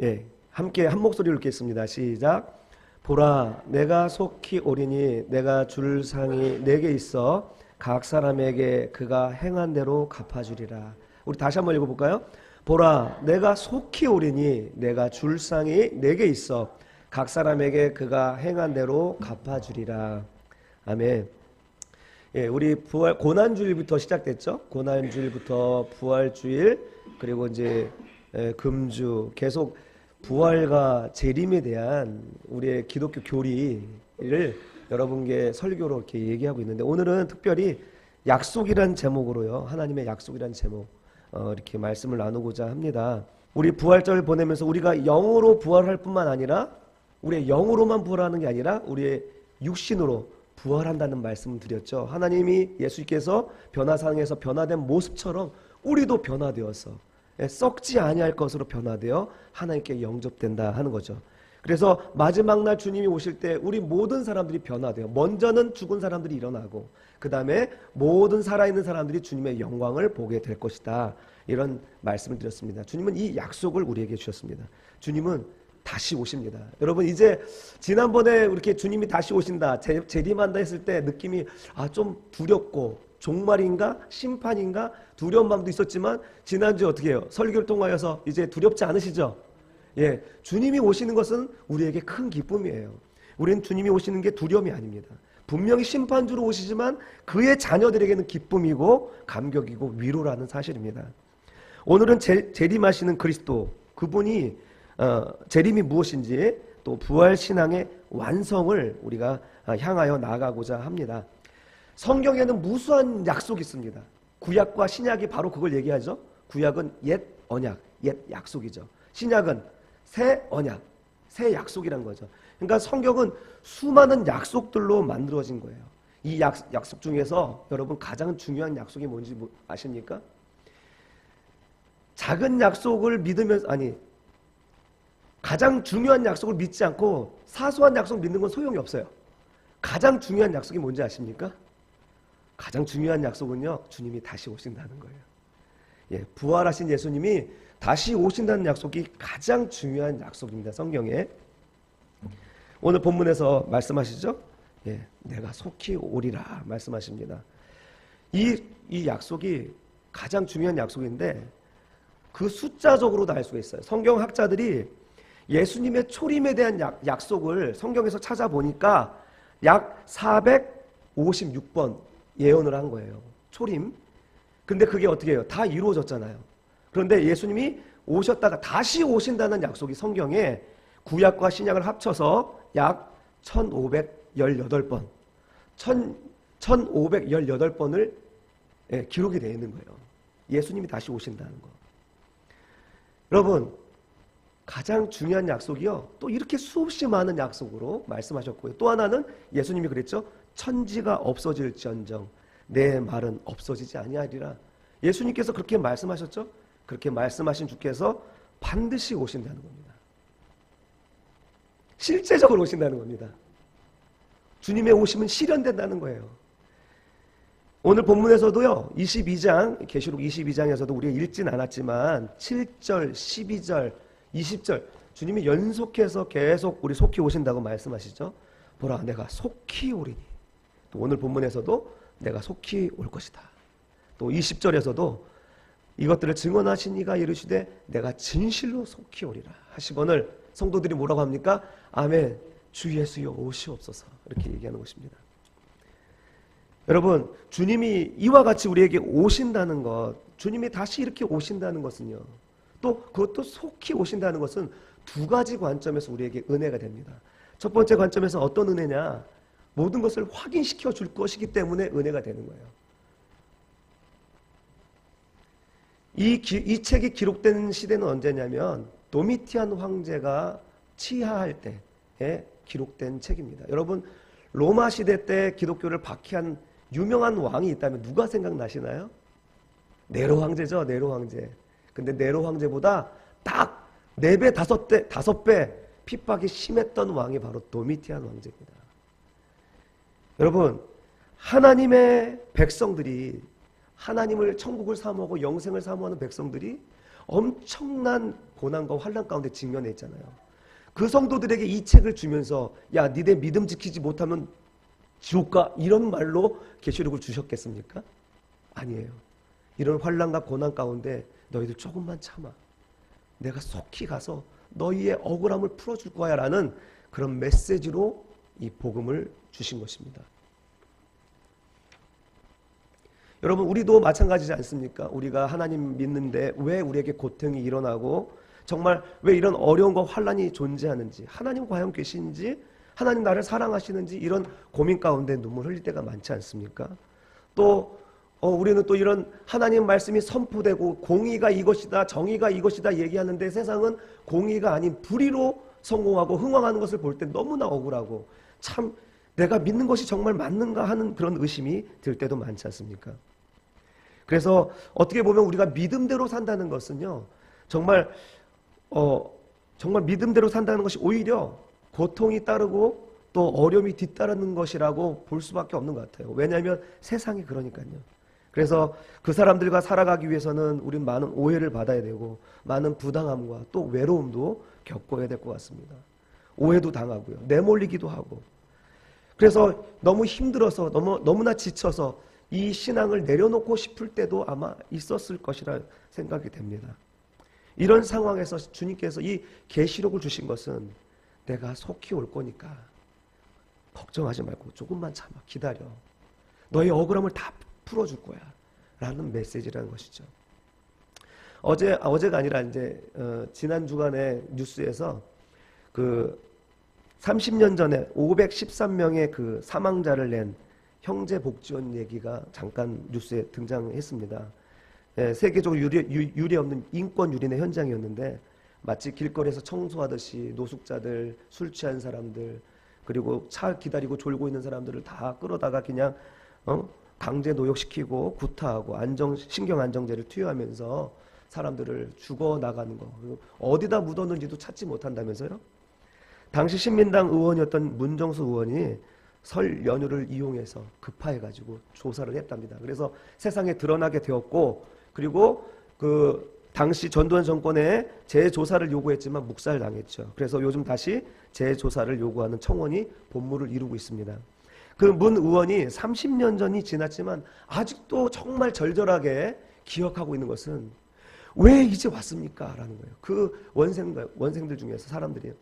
예, 함께 한 목소리로 읽겠습니다. 시작. 보라, 내가 속히 오리니 내가 줄 상이 내게 있어 각 사람에게 그가 행한 대로 갚아주리라. 우리 다시 한번 읽어볼까요? 보라, 내가 속히 오리니 내가 줄 상이 내게 있어 각 사람에게 그가 행한 대로 갚아주리라. 아멘. 예, 우리 부활 고난주일부터 시작됐죠. 고난주일부터 부활주일, 그리고 이제 금주, 계속 부활과 재림에 대한 우리의 기독교 교리를 여러분께 설교로 이렇게 얘기하고 있는데, 오늘은 특별히 약속이란 제목으로요, 하나님의 약속이란 제목 이렇게 말씀을 나누고자 합니다. 우리 부활절 보내면서 우리가 영으로 부활할 뿐만 아니라, 우리의 영으로만 부활하는 게 아니라 우리의 육신으로 부활한다는 말씀을 드렸죠. 하나님이 예수께서 변화상에서 변화된 모습처럼 우리도 변화되어서 썩지 아니할 것으로 변화되어 하나님께 영접된다 하는 거죠. 그래서 마지막 날 주님이 오실 때 우리 모든 사람들이 변화돼요. 먼저는 죽은 사람들이 일어나고, 그 다음에 모든 살아있는 사람들이 주님의 영광을 보게 될 것이다, 이런 말씀을 드렸습니다. 주님은 이 약속을 우리에게 주셨습니다. 주님은 다시 오십니다. 여러분, 이제 지난번에 이렇게 주님이 다시 오신다, 재림한다 했을 때 느낌이 좀 두렵고 종말인가 심판인가 두려운 마음도 있었지만, 지난주에 어떻게 해요? 설교를 통하여서 이제 두렵지 않으시죠? 예, 주님이 오시는 것은 우리에게 큰 기쁨이에요. 우리는 주님이 오시는 게 두려움이 아닙니다. 분명히 심판주로 오시지만 그의 자녀들에게는 기쁨이고 감격이고 위로라는 사실입니다. 오늘은 재림하시는 그리스도, 그분이 재림이 무엇인지, 또 부활신앙의 완성을 우리가 향하여 나아가고자 합니다. 성경에는 무수한 약속이 있습니다. 구약과 신약이 바로 그걸 얘기하죠. 구약은 옛 언약, 옛 약속이죠. 신약은 새 언약, 새 약속이란 거죠. 그러니까 성경은 수많은 약속들로 만들어진 거예요. 이 약속 중에서 여러분 가장 중요한 약속이 뭔지 아십니까? 작은 약속을 믿으면서, 가장 중요한 약속을 믿지 않고 사소한 약속 믿는 건 소용이 없어요. 가장 중요한 약속이 뭔지 아십니까? 가장 중요한 약속은요, 주님이 다시 오신다는 거예요. 예, 부활하신 예수님이 다시 오신다는 약속이 가장 중요한 약속입니다. 성경에. 오늘 본문에서 말씀하시죠? 예, 내가 속히 오리라 말씀하십니다. 이 약속이 가장 중요한 약속인데, 그 숫자적으로도 알 수가 있어요. 성경학자들이 예수님의 초림에 대한 약속을 성경에서 찾아보니까 약 456번 예언을 한 거예요. 초림. 근데 그게 어떻게 해요? 다 이루어졌잖아요. 그런데 예수님이 오셨다가 다시 오신다는 약속이 성경에 구약과 신약을 합쳐서 약 1518번, 1518번을 기록이 되어 있는 거예요. 예수님이 다시 오신다는 거. 여러분, 가장 중요한 약속이요, 또 이렇게 수없이 많은 약속으로 말씀하셨고요. 또 하나는 예수님이 그랬죠. 천지가 없어질지언정 내 말은 없어지지 아니하리라. 예수님께서 그렇게 말씀하셨죠. 그렇게 말씀하신 주께서 반드시 오신다는 겁니다. 실제적으로 오신다는 겁니다. 주님의 오심은 실현된다는 거예요. 오늘 본문에서도요, 22장, 계시록 22장에서도 우리가 읽진 않았지만 7절, 12절, 20절 주님이 연속해서 계속 우리 속히 오신다고 말씀하시죠. 보라, 내가 속히 오리니. 또 오늘 본문에서도 내가 속히 올 것이다. 또 20절에서도 이것들을 증언하신 이가 이르시되 내가 진실로 속히 오리라 하시고, 오늘 성도들이 뭐라고 합니까? 아멘, 주 예수여 오시옵소서, 이렇게 얘기하는 것입니다. 여러분, 주님이 이와 같이 우리에게 오신다는 것, 주님이 다시 이렇게 오신다는 것은요, 또 그것도 속히 오신다는 것은 두 가지 관점에서 우리에게 은혜가 됩니다. 첫 번째 관점에서 어떤 은혜냐? 모든 것을 확인시켜 줄 것이기 때문에 은혜가 되는 거예요. 이 책이 기록된 시대는 언제냐면 도미티안 황제가 치하할 때에 기록된 책입니다. 여러분, 로마 시대 때 기독교를 박해한 유명한 왕이 있다면 누가 생각나시나요? 네로 황제죠. 네로 황제. 근데 네로 황제보다 딱 4배, 5배 핍박이 심했던 왕이 바로 도미티안 황제입니다. 여러분, 하나님의 백성들이, 하나님을, 천국을 사모하고 영생을 사모하는 백성들이 엄청난 고난과 환난 가운데 직면해 있잖아요. 그 성도들에게 이 책을 주면서 야, 니네 믿음 지키지 못하면 지옥 가, 이런 말로 계시록을 주셨겠습니까? 아니에요. 이런 환난과 고난 가운데 너희들 조금만 참아. 내가 속히 가서 너희의 억울함을 풀어줄 거야 라는 그런 메시지로 이 복음을 주신 것입니다. 여러분, 우리도 마찬가지지 않습니까? 우리가 하나님 믿는데 왜 우리에게 고통이 일어나고 정말 왜 이런 어려움과 환난이 존재하는지, 하나님 과연 계신지, 하나님 나를 사랑하시는지 이런 고민 가운데 눈물 흘릴 때가 많지 않습니까? 또 우리는 또 이런 하나님 말씀이 선포되고 공의가 이것이다, 정의가 이것이다 얘기하는데 세상은 공의가 아닌 불의로 성공하고 흥왕하는 것을 볼 때 너무나 억울하고 참 내가 믿는 것이 정말 맞는가 하는 그런 의심이 들 때도 많지 않습니까? 그래서 어떻게 보면 우리가 믿음대로 산다는 것은요, 정말 믿음대로 산다는 것이 오히려 고통이 따르고 또 어려움이 뒤따르는 것이라고 볼 수밖에 없는 것 같아요. 왜냐하면 세상이 그러니까요. 그래서 그 사람들과 살아가기 위해서는 우리는 많은 오해를 받아야 되고 많은 부당함과 또 외로움도 겪어야 될 것 같습니다. 오해도 당하고요. 내몰리기도 하고. 그래서 너무 힘들어서 너무나 지쳐서 이 신앙을 내려놓고 싶을 때도 아마 있었을 것이라 생각이 됩니다. 이런 상황에서 주님께서 이 계시록을 주신 것은 내가 속히 올 거니까 걱정하지 말고 조금만 참아, 기다려. 너의 억울함을 다 풀어줄 거야 라는 메시지라는 것이죠. 어제가 아니라 이제 지난 주간에 뉴스에서 그 30년 전에 513명의 그 사망자를 낸 형제복지원 얘기가 잠깐 뉴스에 등장했습니다. 세계적으로 유례 없는 인권 유린의 현장이었는데 마치 길거리에서 청소하듯이 노숙자들, 술 취한 사람들, 그리고 차 기다리고 졸고 있는 사람들을 다 끌어다가 그냥 강제 노역시키고 구타하고 신경 안정제를 투여하면서 사람들을 죽어나가는 거, 어디다 묻었는지도 찾지 못한다면서요? 당시 신민당 의원이었던 문정수 의원이 설 연휴를 이용해서 급파해가지고 조사를 했답니다. 그래서 세상에 드러나게 되었고, 그리고 그 당시 전두환 정권에 재조사를 요구했지만 묵살당했죠. 그래서 요즘 다시 재조사를 요구하는 청원이 본물을 이루고 있습니다. 그 문 의원이 30년 전이 지났지만 아직도 정말 절절하게 기억하고 있는 것은 왜 이제 왔습니까? 라는 거예요. 그 원생들 중에서 사람들이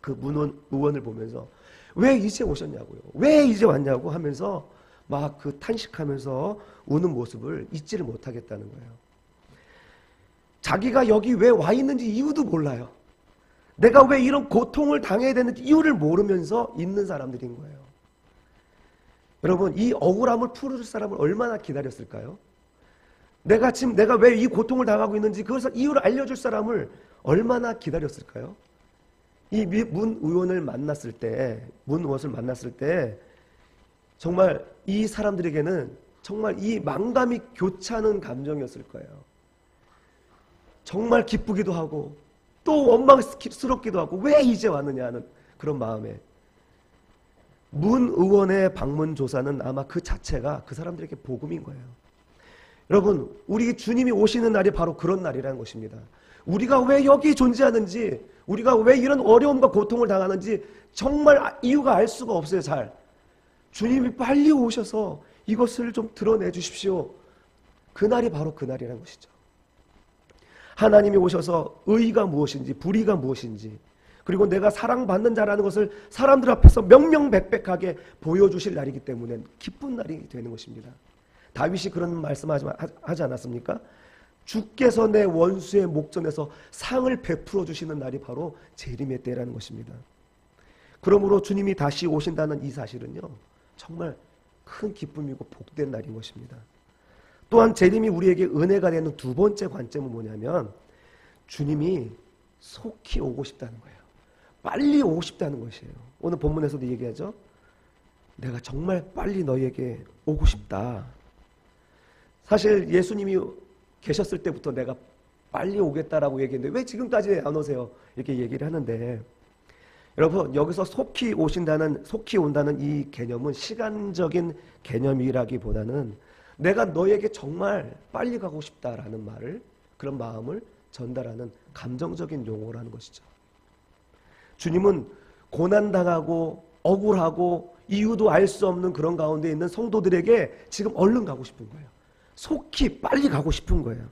그 문 의원을 보면서 왜 이제 오셨냐고요. 왜 이제 왔냐고 하면서 막 그 탄식하면서 우는 모습을 잊지를 못하겠다는 거예요. 자기가 여기 왜 와 있는지 이유도 몰라요. 내가 왜 이런 고통을 당해야 되는지 이유를 모르면서 있는 사람들인 거예요. 여러분, 이 억울함을 풀어줄 사람을 얼마나 기다렸을까요? 내가 왜 이 고통을 당하고 있는지 그것을 이유를 알려줄 사람을 얼마나 기다렸을까요? 이 문 의원을 만났을 때 정말 이 사람들에게는 정말 이 망감이 교차하는 감정이었을 거예요. 정말 기쁘기도 하고 또 원망스럽기도 하고 왜 이제 왔느냐 하는 그런 마음에 문 의원의 방문 조사는 아마 그 자체가 그 사람들에게 복음인 거예요. 여러분, 우리 주님이 오시는 날이 바로 그런 날이라는 것입니다. 우리가 왜 여기 존재하는지, 우리가 왜 이런 어려움과 고통을 당하는지 정말 이유가 알 수가 없어요. 잘. 주님이 빨리 오셔서 이것을 좀 드러내 주십시오. 그날이 바로 그날이라는 것이죠. 하나님이 오셔서 의가 무엇인지 불의가 무엇인지, 그리고 내가 사랑받는 자라는 것을 사람들 앞에서 명명백백하게 보여주실 날이기 때문에 기쁜 날이 되는 것입니다. 다윗이 그런 말씀하지 않았습니까? 주께서 내 원수의 목전에서 상을 베풀어 주시는 날이 바로 재림의 때라는 것입니다. 그러므로 주님이 다시 오신다는 이 사실은요, 정말 큰 기쁨이고 복된 날인 것입니다. 또한 재림이 우리에게 은혜가 되는 두 번째 관점은 뭐냐면 주님이 속히 오고 싶다는 거예요. 빨리 오고 싶다는 것이에요. 오늘 본문에서도 얘기하죠. 내가 정말 빨리 너희에게 오고 싶다. 사실 예수님이 계셨을 때부터 내가 빨리 오겠다라고 얘기했는데 왜 지금까지 안 오세요? 이렇게 얘기를 하는데, 여러분, 여기서 속히 온다는 이 개념은 시간적인 개념이라기보다는 내가 너에게 정말 빨리 가고 싶다라는 그런 마음을 전달하는 감정적인 용어라는 것이죠. 주님은 고난당하고 억울하고 이유도 알 수 없는 그런 가운데 있는 성도들에게 지금 얼른 가고 싶은 거예요. 속히 빨리 가고 싶은 거예요.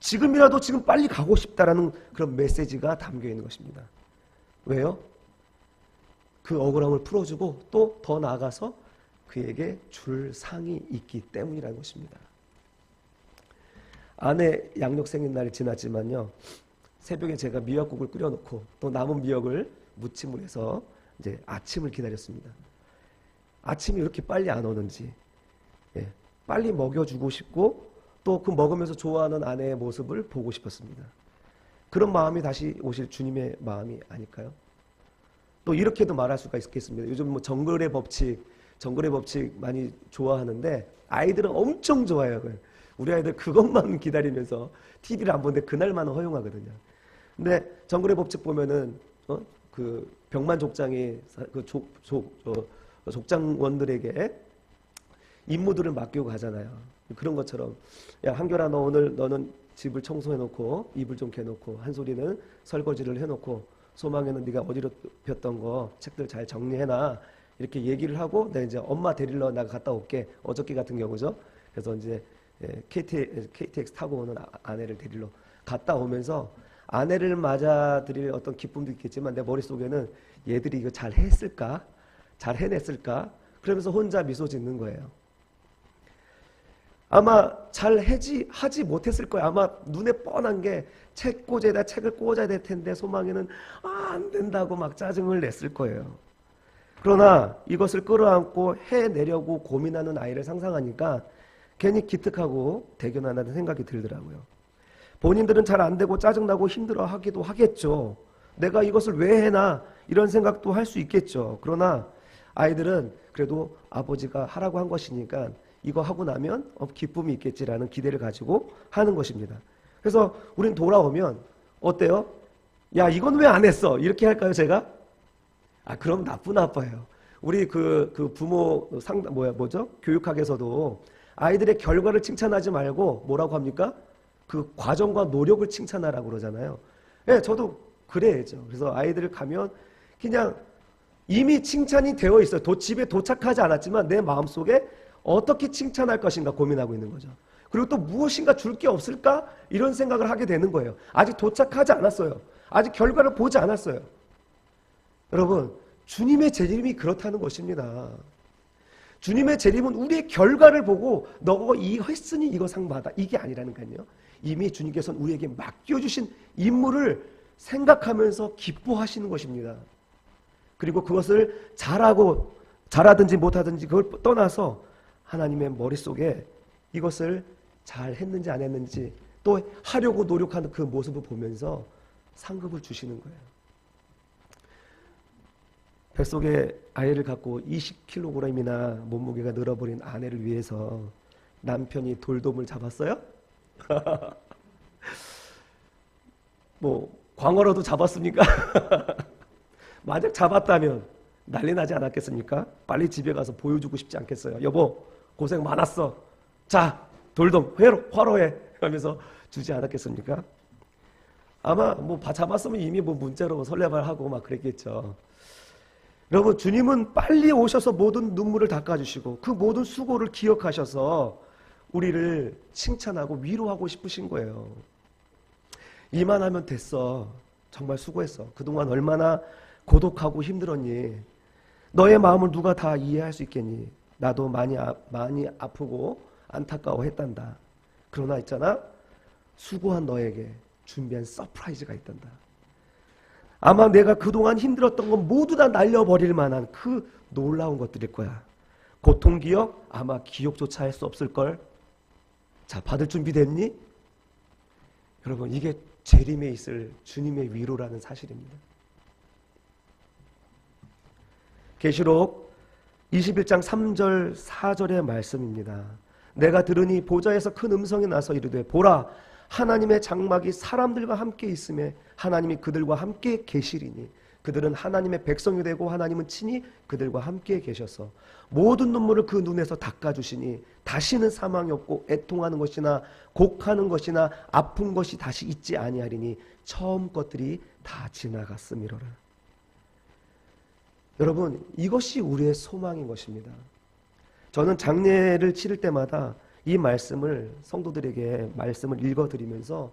지금이라도 지금 빨리 가고 싶다라는 그런 메시지가 담겨 있는 것입니다. 왜요? 그 억울함을 풀어주고 또 더 나아가서 그에게 줄 상이 있기 때문이라는 것입니다. 아내 양력 생긴 날이 지났지만요, 새벽에 제가 미역국을 끓여놓고 또 남은 미역을 무침을 해서 이제 아침을 기다렸습니다. 아침이 이렇게 빨리 안 오는지, 빨리 먹여주고 싶고 또 그 먹으면서 좋아하는 아내의 모습을 보고 싶었습니다. 그런 마음이 다시 오실 주님의 마음이 아닐까요? 또 이렇게도 말할 수가 있겠습니다. 요즘 뭐 정글의 법칙 많이 좋아하는데 아이들은 엄청 좋아해요. 우리 아이들 그것만 기다리면서 TV를 안 보는데 그날만 허용하거든요. 근데 정글의 법칙 보면은 그 병만 족장이 그 족장원들에게 임무들을 맡기고 가잖아요. 그런 것처럼, 야 한결아, 너 오늘 너는 집을 청소해놓고 이불 좀 개놓고 한솔이는 설거지를 해놓고 소망이는 네가 어지럽혔던 거 책들 잘 정리해놔, 이렇게 얘기를 하고 내가 이제 엄마 데리러 나가 갔다 올게. 어저께 같은 경우죠. 그래서 이제 KTX 타고 오는 아내를 데리러 갔다 오면서 아내를 맞아드릴 어떤 기쁨도 있겠지만 내 머릿속에는 얘들이 이거 잘 했을까? 잘 해냈을까? 그러면서 혼자 미소 짓는 거예요. 아마 잘 하지 못했을 거예요. 아마 눈에 뻔한 게 책 꽂아야 책을 꽂아야 될 텐데 소망이는 안 된다고 막 짜증을 냈을 거예요. 그러나 이것을 끌어안고 해내려고 고민하는 아이를 상상하니까 괜히 기특하고 대견하다는 생각이 들더라고요. 본인들은 잘 안 되고 짜증나고 힘들어하기도 하겠죠. 내가 이것을 왜 해나 이런 생각도 할 수 있겠죠. 그러나 아이들은 그래도 아버지가 하라고 한 것이니까 이거 하고 나면 기쁨이 있겠지라는 기대를 가지고 하는 것입니다. 그래서 우린 돌아오면 어때요? 야 이건 왜 안 했어? 이렇게 할까요 제가? 그럼 나빠요. 우리 그 부모 뭐죠? 교육학에서도 아이들의 결과를 칭찬하지 말고 뭐라고 합니까? 그 과정과 노력을 칭찬하라고 그러잖아요. 네, 저도 그래야죠. 그래서 아이들 가면 그냥 이미 칭찬이 되어 있어요. 집에 도착하지 않았지만 내 마음속에 어떻게 칭찬할 것인가 고민하고 있는 거죠. 그리고 또 무엇인가 줄 게 없을까? 이런 생각을 하게 되는 거예요. 아직 도착하지 않았어요. 아직 결과를 보지 않았어요. 여러분, 주님의 재림이 그렇다는 것입니다. 주님의 재림은 우리의 결과를 보고 너 이거 했으니 이거 상 받아, 이게 아니라니까요. 이미 주님께서는 우리에게 맡겨주신 임무를 생각하면서 기뻐하시는 것입니다. 그리고 그것을 잘하든지 못하든지 그걸 떠나서 하나님의 머릿속에 이것을 잘 했는지 안 했는지 또 하려고 노력하는 그 모습을 보면서 상급을 주시는 거예요. 뱃속에 아이를 갖고 20kg이나 몸무게가 늘어버린 아내를 위해서 남편이 돌돔을 잡았어요? 뭐 광어라도 잡았습니까? 만약 잡았다면 난리 나지 않았겠습니까? 빨리 집에 가서 보여주고 싶지 않겠어요? 여보 고생 많았어. 자 돌돔 화로해 하면서 주지 않았겠습니까? 아마 뭐 잡았으면 이미 뭐 문자로 설레발하고 막 그랬겠죠. 여러분, 주님은 빨리 오셔서 모든 눈물을 닦아주시고 그 모든 수고를 기억하셔서 우리를 칭찬하고 위로하고 싶으신 거예요. 이만하면 됐어. 정말 수고했어. 그동안 얼마나 고독하고 힘들었니? 너의 마음을 누가 다 이해할 수 있겠니? 나도 많이 아프고 안타까워했단다. 그러나 있잖아, 수고한 너에게 준비한 서프라이즈가 있단다. 아마 내가 그동안 힘들었던 건 모두 다 날려버릴 만한 그 놀라운 것들일 거야. 고통 기억? 아마 기억조차 할 수 없을걸. 자, 받을 준비 됐니? 여러분, 이게 재림에 있을 주님의 위로라는 사실입니다. 계시록 21장 3절 4절의 말씀입니다. 내가 들으니 보좌에서 큰 음성이 나서 이르되 보라, 하나님의 장막이 사람들과 함께 있음에 하나님이 그들과 함께 계시리니 그들은 하나님의 백성이 되고 하나님은 친히 그들과 함께 계셔서 모든 눈물을 그 눈에서 닦아주시니 다시는 사망이 없고 애통하는 것이나 곡하는 것이나 아픈 것이 다시 있지 아니하리니 처음 것들이 다 지나갔음이로라. 여러분, 이것이 우리의 소망인 것입니다. 저는 장례를 치를 때마다 이 말씀을 성도들에게 말씀을 읽어드리면서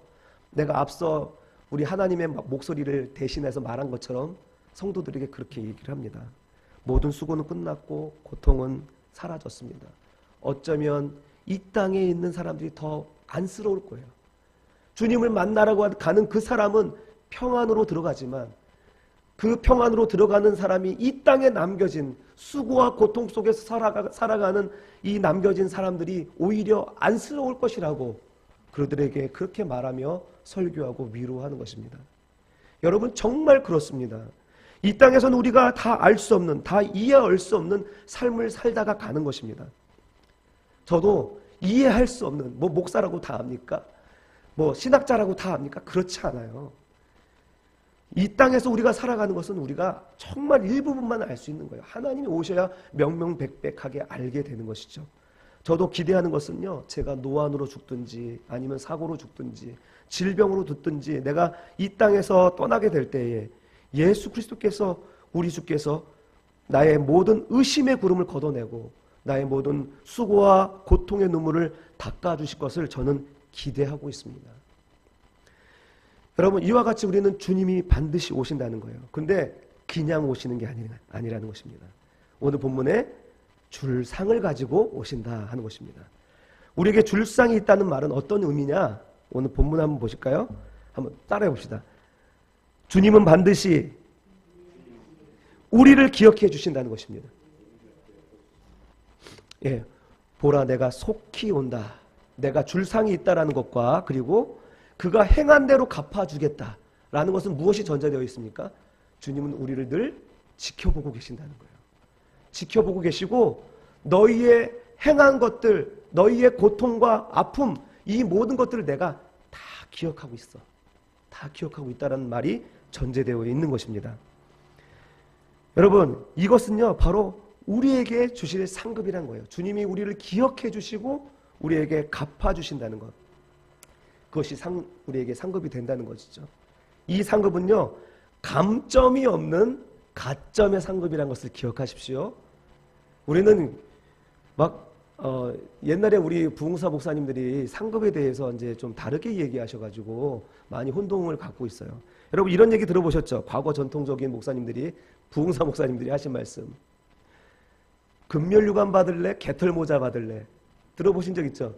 내가 앞서 우리 하나님의 목소리를 대신해서 말한 것처럼 성도들에게 그렇게 얘기를 합니다. 모든 수고는 끝났고 고통은 사라졌습니다. 어쩌면 이 땅에 있는 사람들이 더 안쓰러울 거예요. 주님을 만나라고 가는 그 사람은 평안으로 들어가지만 그 평안으로 들어가는 사람이 이 땅에 남겨진 수고와 고통 속에서 살아가는 이 남겨진 사람들이 오히려 안쓰러울 것이라고 그들에게 그렇게 말하며 설교하고 위로하는 것입니다. 여러분, 정말 그렇습니다. 이 땅에서는 우리가 다 알 수 없는, 다 이해할 수 없는 삶을 살다가 가는 것입니다. 저도 이해할 수 없는, 목사라고 다 압니까? 신학자라고 다 압니까? 그렇지 않아요. 이 땅에서 우리가 살아가는 것은 우리가 정말 일부분만 알 수 있는 거예요. 하나님이 오셔야 명명백백하게 알게 되는 것이죠. 저도 기대하는 것은요, 제가 노안으로 죽든지 아니면 사고로 죽든지 질병으로 죽든지 내가 이 땅에서 떠나게 될 때에 예수 그리스도께서, 우리 주께서 나의 모든 의심의 구름을 걷어내고 나의 모든 수고와 고통의 눈물을 닦아주실 것을 저는 기대하고 있습니다. 여러분, 이와 같이 우리는 주님이 반드시 오신다는 거예요. 근데 그냥 오시는 게 아니라는 것입니다. 오늘 본문에 줄상을 가지고 오신다 하는 것입니다. 우리에게 줄상이 있다는 말은 어떤 의미냐? 오늘 본문 한번 보실까요? 한번 따라해 봅시다. 주님은 반드시 우리를 기억해 주신다는 것입니다. 예, 보라 내가 속히 온다. 내가 줄상이 있다라는 것과 그리고 그가 행한 대로 갚아주겠다라는 것은 무엇이 전제되어 있습니까? 주님은 우리를 늘 지켜보고 계신다는 거예요. 지켜보고 계시고 너희의 행한 것들, 너희의 고통과 아픔, 이 모든 것들을 내가 다 기억하고 있어. 다 기억하고 있다는 말이 전제되어 있는 것입니다. 여러분, 이것은요 바로 우리에게 주실 상급이란 거예요. 주님이 우리를 기억해 주시고 우리에게 갚아주신다는 것, 그것이 우리에게 상급이 된다는 것이죠. 이 상급은요 감점이 없는 가점의 상급이라는 것을 기억하십시오. 우리는 옛날에 우리 부흥사 목사님들이 상급에 대해서 이제 좀 다르게 얘기하셔가지고 많이 혼동을 갖고 있어요. 여러분, 이런 얘기 들어보셨죠? 과거 전통적인 목사님들이, 부흥사 목사님들이 하신 말씀. 금멸유관 받을래? 개털모자 받을래? 들어보신 적 있죠?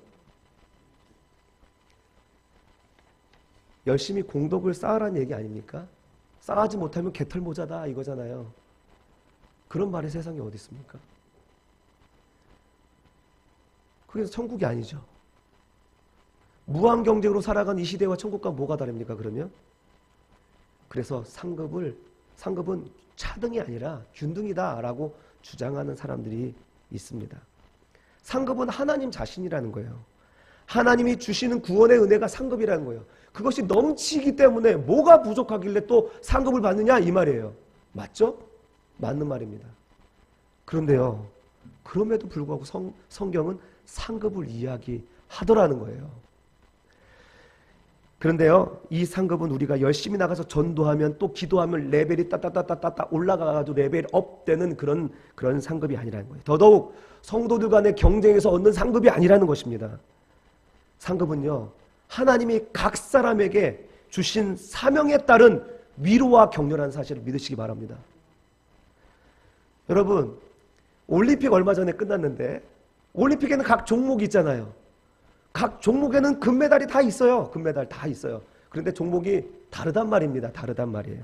열심히 공덕을 쌓으라는 얘기 아닙니까? 쌓지 못하면 개털모자다 이거잖아요. 그런 말이 세상에 어디 있습니까? 그래서 천국이 아니죠. 무한경쟁으로 살아간 이 시대와 천국과 뭐가 다릅니까 그러면? 그래서 상급은 차등이 아니라 균등이다라고 주장하는 사람들이 있습니다. 상급은 하나님 자신이라는 거예요. 하나님이 주시는 구원의 은혜가 상급이라는 거예요. 그것이 넘치기 때문에 뭐가 부족하길래 또 상급을 받느냐 이 말이에요. 맞죠? 맞는 말입니다. 그런데요, 그럼에도 불구하고 성경은 상급을 이야기하더라는 거예요. 그런데요, 이 상급은 우리가 열심히 나가서 전도하면 또 기도하면 레벨이 따따따따따 올라가가지고 레벨 업 되는 그런 상급이 아니라는 거예요. 더더욱 성도들 간의 경쟁에서 얻는 상급이 아니라는 것입니다. 상급은요, 하나님이 각 사람에게 주신 사명에 따른 위로와 격려라는 사실을 믿으시기 바랍니다. 여러분, 올림픽 얼마 전에 끝났는데 올림픽에는 각 종목이 있잖아요. 각 종목에는 금메달이 다 있어요. 금메달 다 있어요. 그런데 종목이 다르단 말입니다. 다르단 말이에요.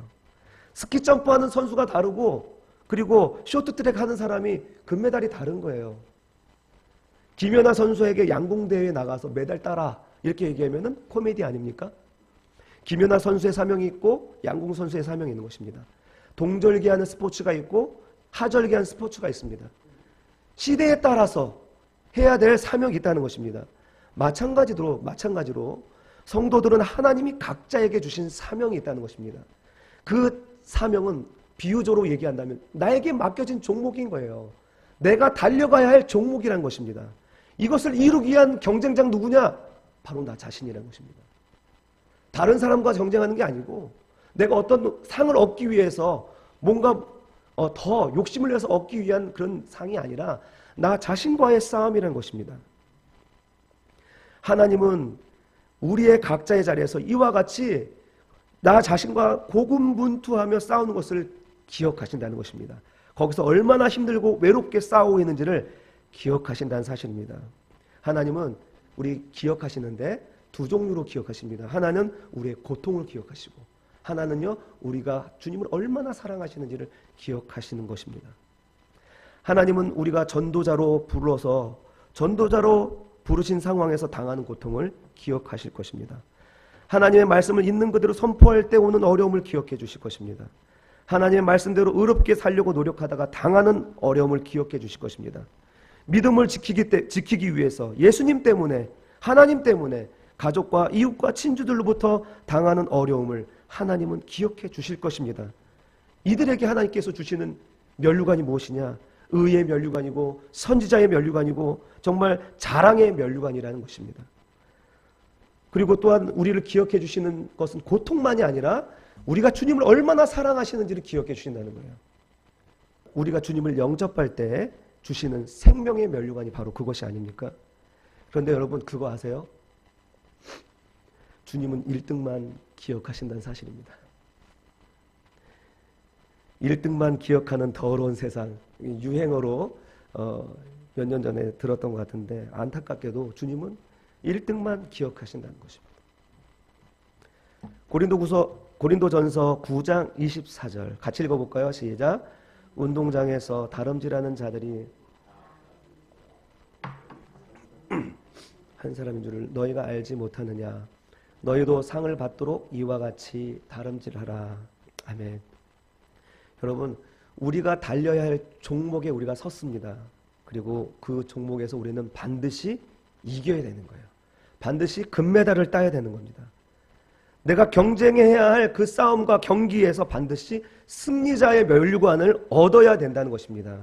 스키 점프하는 선수가 다르고 그리고 쇼트트랙 하는 사람이 금메달이 다른 거예요. 김연아 선수에게 양궁대회에 나가서 메달 따라 이렇게 얘기하면 코미디 아닙니까? 김연아 선수의 사명이 있고 양궁 선수의 사명이 있는 것입니다. 동절기하는 스포츠가 있고 하절기하는 스포츠가 있습니다. 시대에 따라서 해야 될 사명이 있다는 것입니다. 마찬가지로 성도들은 하나님이 각자에게 주신 사명이 있다는 것입니다. 그 사명은 비유적으로 얘기한다면 나에게 맡겨진 종목인 거예요. 내가 달려가야 할 종목이란 것입니다. 이것을 이루기 위한 경쟁자는 누구냐? 바로 나 자신이라는 것입니다. 다른 사람과 경쟁하는 게 아니고 내가 어떤 상을 얻기 위해서 뭔가 더 욕심을 내서 얻기 위한 그런 상이 아니라 나 자신과의 싸움이라는 것입니다. 하나님은 우리의 각자의 자리에서 이와 같이 나 자신과 고군분투하며 싸우는 것을 기억하신다는 것입니다. 거기서 얼마나 힘들고 외롭게 싸우고 있는지를 기억하신다는 사실입니다. 하나님은 우리 기억하시는데 두 종류로 기억하십니다. 하나는 우리의 고통을 기억하시고 하나는요 우리가 주님을 얼마나 사랑하시는지를 기억하시는 것입니다. 하나님은 우리가 전도자로 부르신 상황에서 당하는 고통을 기억하실 것입니다. 하나님의 말씀을 있는 그대로 선포할 때 오는 어려움을 기억해 주실 것입니다. 하나님의 말씀대로 의롭게 살려고 노력하다가 당하는 어려움을 기억해 주실 것입니다. 믿음을 지키기 위해서 예수님 때문에 하나님 때문에 가족과 이웃과 친구들로부터 당하는 어려움을 하나님은 기억해 주실 것입니다. 이들에게 하나님께서 주시는 면류관이 무엇이냐? 의의 면류관이고 선지자의 면류관이고 정말 자랑의 면류관이라는 것입니다. 그리고 또한 우리를 기억해 주시는 것은 고통만이 아니라 우리가 주님을 얼마나 사랑하시는지를 기억해 주신다는 거예요. 우리가 주님을 영접할 때 주시는 생명의 면류관이 바로 그것이 아닙니까? 그런데 여러분 그거 아세요? 주님은 1등만 기억하신다는 사실입니다. 1등만 기억하는 더러운 세상, 유행어로 몇 년 전에 들었던 것 같은데 안타깝게도 주님은 1등만 기억하신다는 것입니다. 고린도전서 9장 24절 같이 읽어볼까요? 시작. 운동장에서 다름질하는 자들이 한 사람인 줄을 너희가 알지 못하느냐? 너희도 상을 받도록 이와 같이 다름질하라. 아멘. 여러분, 우리가 달려야 할 종목에 우리가 섰습니다. 그리고 그 종목에서 우리는 반드시 이겨야 되는 거예요. 반드시 금메달을 따야 되는 겁니다. 내가 경쟁해야 할 그 싸움과 경기에서 반드시 승리자의 면류관을 얻어야 된다는 것입니다.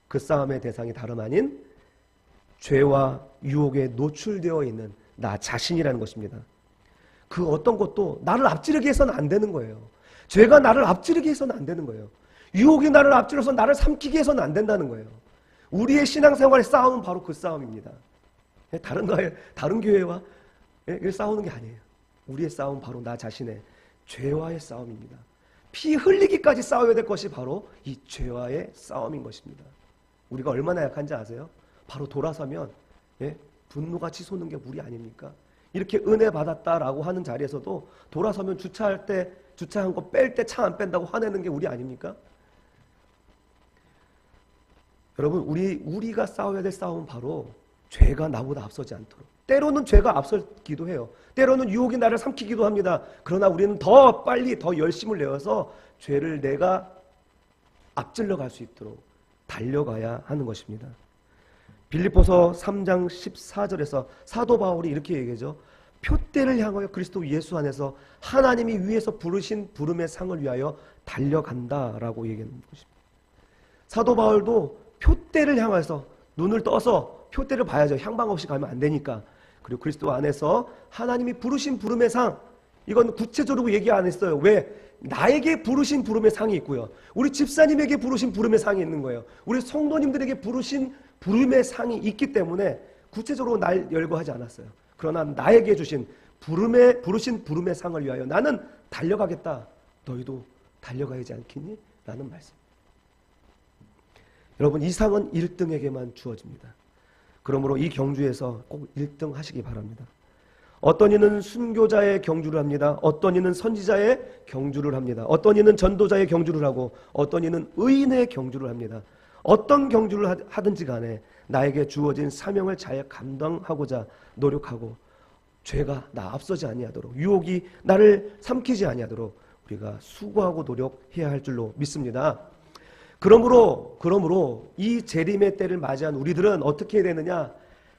그 싸움의 대상이 다름 아닌 죄와 유혹에 노출되어 있는 나 자신이라는 것입니다. 그 어떤 것도 나를 앞지르게 해서는 안 되는 거예요. 죄가 나를 앞지르게 해서는 안 되는 거예요. 유혹이 나를 앞지르서 나를 삼키게 해서는 안 된다는 거예요. 우리의 신앙생활의 싸움은 바로 그 싸움입니다. 다른 교회와 싸우는 게 아니에요. 우리의 싸움은 바로 나 자신의 죄와의 싸움입니다. 피 흘리기까지 싸워야 될 것이 바로 이 죄와의 싸움인 것입니다. 우리가 얼마나 약한지 아세요? 바로 돌아서면 분노가 치솟는 게 우리 아닙니까? 이렇게 은혜 받았다라고 하는 자리에서도 돌아서면 주차할 때 주차한 거 뺄 때 차 안 뺀다고 화내는 게 우리 아닙니까? 여러분 우리가 싸워야 될 싸움은 바로 죄가 나보다 앞서지 않도록. 때로는 죄가 앞서기도 해요. 때로는 유혹이 나를 삼키기도 합니다. 그러나 우리는 더 빨리 더 열심을 내어서 죄를 내가 앞질러 갈 수 있도록 달려가야 하는 것입니다. 빌립보서 3장 14절에서 사도 바울이 이렇게 얘기하죠. 표대를 향하여 그리스도 예수 안에서 하나님이 위에서 부르신 부름의 상을 위하여 달려간다라고 얘기하는 것입니다. 사도 바울도 표대를 향해서 눈을 떠서 표대를 봐야죠. 향방 없이 가면 안 되니까. 그리고 그리스도 안에서 하나님이 부르신 부름의 상, 이건 구체적으로 얘기 안 했어요. 왜? 나에게 부르신 부름의 상이 있고요. 우리 집사님에게 부르신 부름의 상이 있는 거예요. 우리 성도님들에게 부르신 부름의 상이 있기 때문에 구체적으로 날 열거하지 않았어요. 그러나 나에게 주신 부르신 부름의 상을 위하여 나는 달려가겠다. 너희도 달려가야지 않겠니? 라는 말씀. 여러분 이 상은 1등에게만 주어집니다. 그러므로 이 경주에서 꼭 1등 하시기 바랍니다. 어떤 이는 순교자의 경주를 합니다. 어떤 이는 선지자의 경주를 합니다. 어떤 이는 전도자의 경주를 하고 어떤 이는 의인의 경주를 합니다. 어떤 경주를 하든지 간에 나에게 주어진 사명을 잘 감당하고자 노력하고 죄가 나 앞서지 아니하도록 유혹이 나를 삼키지 아니하도록 우리가 수고하고 노력해야 할 줄로 믿습니다. 그러므로 이 재림의 때를 맞이한 우리들은 어떻게 해야 되느냐?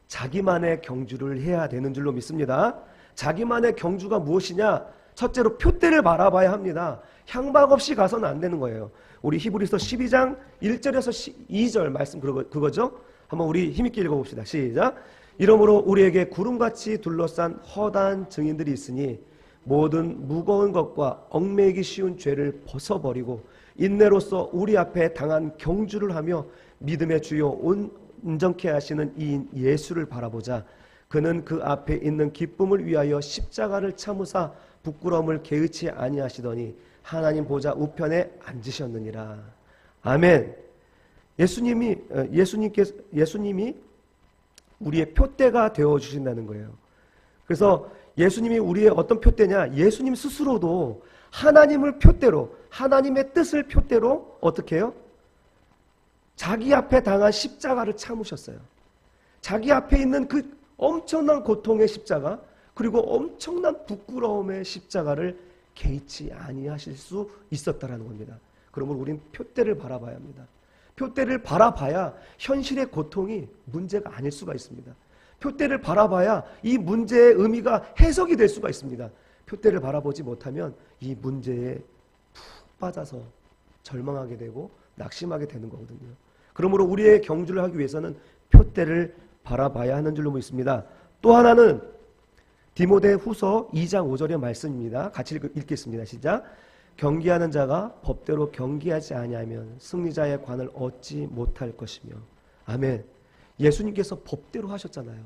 자기만의 경주를 해야 되는 줄로 믿습니다. 자기만의 경주가 무엇이냐? 첫째로 표대를 바라봐야 합니다. 향방 없이 가서는 안 되는 거예요. 우리 히브리서 12장 1절에서 2절 말씀 그거죠? 한번 우리 힘있게 읽어봅시다. 시작. 이러므로 우리에게 구름같이 둘러싼 허다한 증인들이 있으니 모든 무거운 것과 얽매이기 쉬운 죄를 벗어버리고 인내로서 우리 앞에 당한 경주를 하며 믿음의 주요 온전케 하시는 이인 예수를 바라보자. 그는 그 앞에 있는 기쁨을 위하여 십자가를 참으사 부끄러움을 개의치 아니하시더니 하나님 보좌 우편에 앉으셨느니라. 아멘. 예수님이 우리의 표대가 되어 주신다는 거예요. 그래서 예수님이 우리의 어떤 표대냐? 예수님 스스로도 하나님을 표대로, 하나님의 뜻을 표대로 어떻게 해요? 자기 앞에 당한 십자가를 참으셨어요. 자기 앞에 있는 그 엄청난 고통의 십자가, 그리고 엄청난 부끄러움의 십자가를 개의치 아니하실 수 있었다라는 겁니다. 그러면 우린 표대를 바라봐야 합니다. 표대를 바라봐야 현실의 고통이 문제가 아닐 수가 있습니다. 표대를 바라봐야 이 문제의 의미가 해석이 될 수가 있습니다. 표대를 바라보지 못하면 이 문제에 푹 빠져서 절망하게 되고 낙심하게 되는 거거든요. 그러므로 우리의 경주를 하기 위해서는 표대를 바라봐야 하는 줄로 믿습니다. 또 하나는 디모데 후서 2장 5절의 말씀입니다. 같이 읽겠습니다. 시작. 경기하는 자가 법대로 경기하지 아니하면 승리자의 관을 얻지 못할 것이며. 아멘. 예수님께서 법대로 하셨잖아요.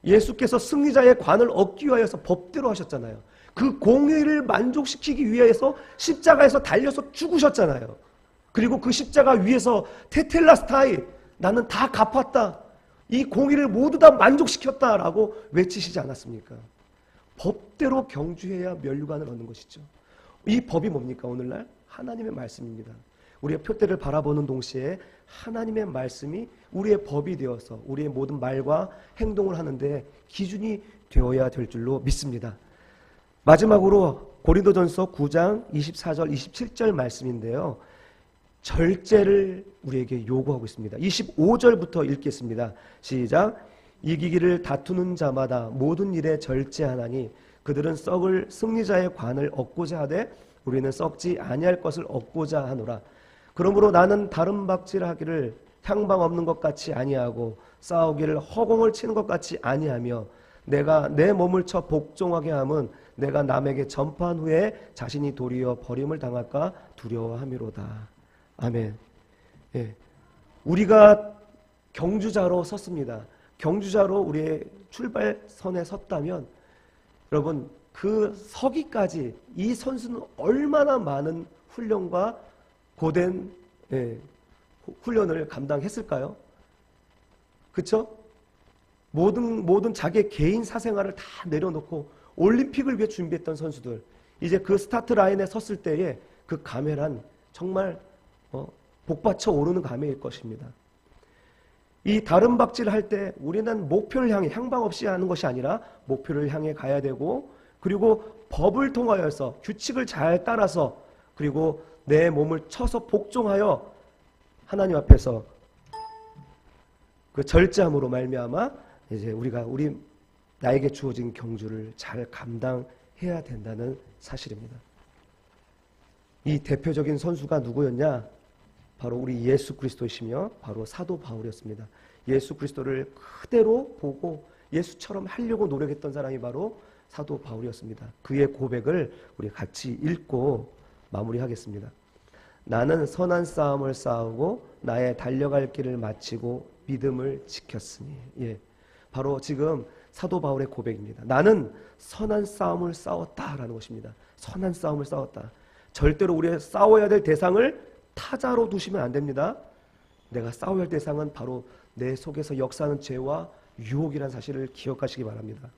예수께서 승리자의 관을 얻기 위하여서 법대로 하셨잖아요. 그 공의를 만족시키기 위해서 십자가에서 달려서 죽으셨잖아요. 그리고 그 십자가 위에서 테텔라스타이, 나는 다 갚았다, 이 공의를 모두 다 만족시켰다라고 외치시지 않았습니까? 법대로 경주해야 면류관을 얻는 것이죠. 이 법이 뭡니까? 오늘날 하나님의 말씀입니다. 우리의 표대를 바라보는 동시에 하나님의 말씀이 우리의 법이 되어서 우리의 모든 말과 행동을 하는데 기준이 되어야 될 줄로 믿습니다. 마지막으로 고린도전서 9장 24절 27절 말씀인데요, 절제를 우리에게 요구하고 있습니다. 25절부터 읽겠습니다. 시작. 이기기를 다투는 자마다 모든 일에 절제하나니 그들은 썩을 승리자의 관을 얻고자 하되 우리는 썩지 아니할 것을 얻고자 하노라. 그러므로 나는 다른 박질하기를 향방 없는 것 같이 아니하고 싸우기를 허공을 치는 것 같이 아니하며 내가 내 몸을 쳐 복종하게 함은 내가 남에게 전파한 후에 자신이 도리어 버림을 당할까 두려워함이로다. 아멘. 예. 우리가 경주자로 섰습니다. 경주자로 우리의 출발선에 섰다면 여러분, 그 서기까지 이 선수는 얼마나 많은 훈련과 고된 훈련을 감당했을까요? 그렇죠? 모든 자기의 개인 사생활을 다 내려놓고 올림픽을 위해 준비했던 선수들, 이제 그 스타트 라인에 섰을 때에 그 감회란 정말 복받쳐 오르는 감회일 것입니다. 이 다른 박질을 할 때 우리는 목표를 향해 향방 없이 하는 것이 아니라 목표를 향해 가야 되고, 그리고 법을 통하여서 규칙을 잘 따라서, 그리고 내 몸을 쳐서 복종하여 하나님 앞에서 그 절제함으로 말미암아 이제 우리가 나에게 주어진 경주를 잘 감당해야 된다는 사실입니다. 이 대표적인 선수가 누구였냐? 바로 우리 예수 그리스도이시며 바로 사도 바울이었습니다. 예수 그리스도를 그대로 보고 예수처럼 하려고 노력했던 사람이 바로 사도 바울이었습니다. 그의 고백을 우리 같이 읽고 마무리하겠습니다. 나는 선한 싸움을 싸우고 나의 달려갈 길을 마치고 믿음을 지켰으니. 예, 바로 지금 사도 바울의 고백입니다. 나는 선한 싸움을 싸웠다라는 것입니다. 선한 싸움을 싸웠다. 절대로 우리가 싸워야 될 대상을 타자로 두시면 안 됩니다. 내가 싸워야 할 대상은 바로 내 속에서 역사하는 죄와 유혹이라는 사실을 기억하시기 바랍니다.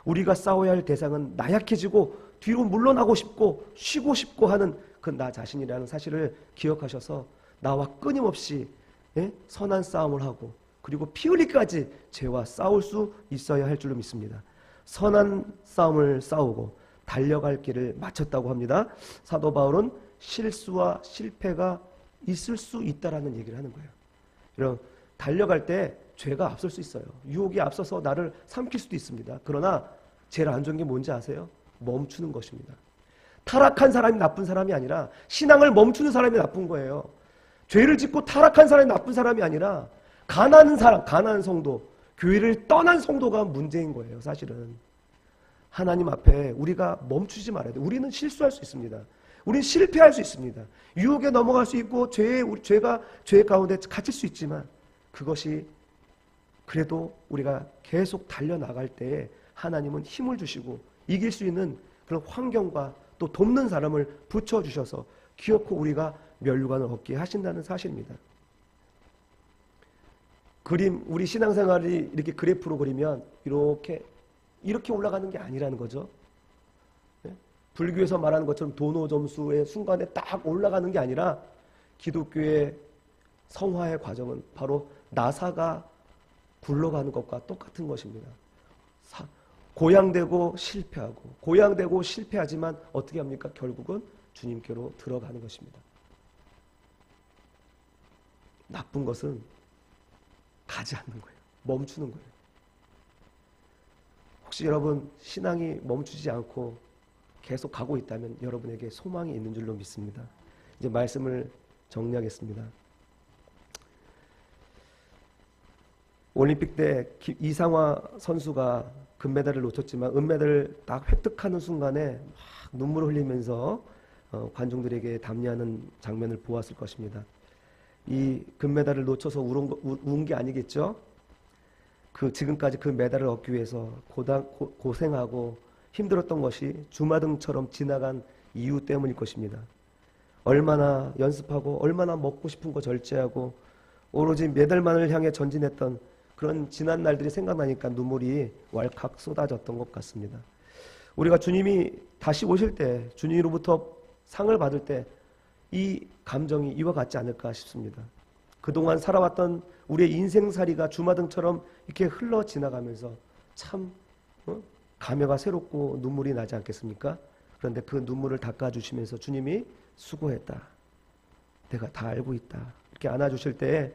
우리가 싸워야 할 대상은 나약해지고 뒤로 물러나고 싶고 쉬고 싶고 하는 그 나 자신이라는 사실을 기억하셔서 나와 끊임없이 선한 싸움을 하고 그리고 피 흘리기까지 죄와 싸울 수 있어야 할 줄로 믿습니다. 선한 싸움을 싸우고 달려갈 길을 마쳤다고 합니다. 사도 바울은 실수와 실패가 있을 수 있다라는 얘기를 하는 거예요. 여러분, 달려갈 때 죄가 앞설 수 있어요. 유혹이 앞서서 나를 삼킬 수도 있습니다. 그러나 제일 안 좋은 게 뭔지 아세요? 멈추는 것입니다. 타락한 사람이 나쁜 사람이 아니라 신앙을 멈추는 사람이 나쁜 거예요. 죄를 짓고 타락한 사람이 나쁜 사람이 아니라 가난한 사람, 가난한 성도, 교회를 떠난 성도가 문제인 거예요. 사실은 하나님 앞에 우리가 멈추지 말아야 돼요. 우리는 실수할 수 있습니다. 우리는 실패할 수 있습니다. 유혹에 넘어갈 수 있고 죄 가운데 갇힐 수 있지만 그것이 그래도 우리가 계속 달려나갈 때에 하나님은 힘을 주시고 이길 수 있는 그런 환경과 또 돕는 사람을 붙여주셔서 기어코 우리가 면류관을 얻게 하신다는 사실입니다. 우리 신앙생활이 이렇게 그래프로 그리면 이렇게 올라가는 게 아니라는 거죠. 불교에서 말하는 것처럼 도노 점수의 순간에 딱 올라가는 게 아니라 기독교의 성화의 과정은 바로 나사가 굴러가는 것과 똑같은 것입니다. 고양되고 실패하고 고양되고 실패하지만 어떻게 합니까? 결국은 주님께로 들어가는 것입니다. 나쁜 것은 가지 않는 거예요. 멈추는 거예요. 혹시 여러분 신앙이 멈추지 않고 계속 가고 있다면 여러분에게 소망이 있는 줄로 믿습니다. 이제 말씀을 정리하겠습니다. 올림픽 때 이상화 선수가 금메달을 놓쳤지만 은메달을 딱 획득하는 순간에 막 눈물을 흘리면서 관중들에게 담례하는 장면을 보았을 것입니다. 이 금메달을 놓쳐서 운 게 아니겠죠? 지금까지 그 메달을 얻기 위해서 고생하고 힘들었던 것이 주마등처럼 지나간 이유 때문일 것입니다. 얼마나 연습하고 얼마나 먹고 싶은 거 절제하고 오로지 메달만을 향해 전진했던 그런 지난 날들이 생각나니까 눈물이 왈칵 쏟아졌던 것 같습니다. 우리가 주님이 다시 오실 때 주님으로부터 상을 받을 때 이 감정이 이와 같지 않을까 싶습니다. 그동안 살아왔던 우리의 인생살이가 주마등처럼 이렇게 흘러 지나가면서 참 감회가 새롭고 눈물이 나지 않겠습니까? 그런데 그 눈물을 닦아주시면서 주님이 수고했다. 내가 다 알고 있다. 이렇게 안아주실 때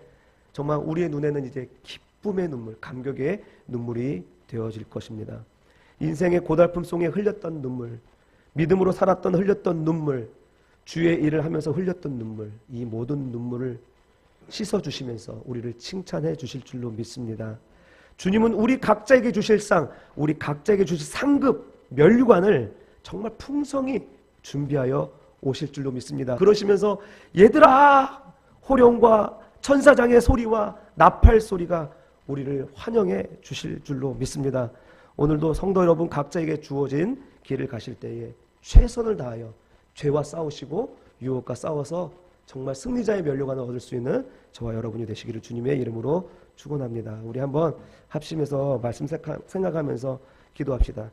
정말 우리의 눈에는 이제 기쁨의 눈물, 감격의 눈물이 되어질 것입니다. 인생의 고달픔 속에 흘렸던 눈물, 믿음으로 살았던 흘렸던 눈물, 주의 일을 하면서 흘렸던 눈물, 이 모든 눈물을 씻어주시면서 우리를 칭찬해 주실 줄로 믿습니다. 주님은 우리 각자에게 주실 상, 우리 각자에게 주실 상급, 면류관을 정말 풍성히 준비하여 오실 줄로 믿습니다. 그러시면서 얘들아! 호령과 천사장의 소리와 나팔 소리가 우리를 환영해 주실 줄로 믿습니다. 오늘도 성도 여러분 각자에게 주어진 길을 가실 때에 최선을 다하여 죄와 싸우시고 유혹과 싸워서 정말 승리자의 면류관을 얻을 수 있는 저와 여러분이 되시기를 주님의 이름으로 축원합니다. 우리 한번 합심해서 말씀 생각하면서 기도합시다.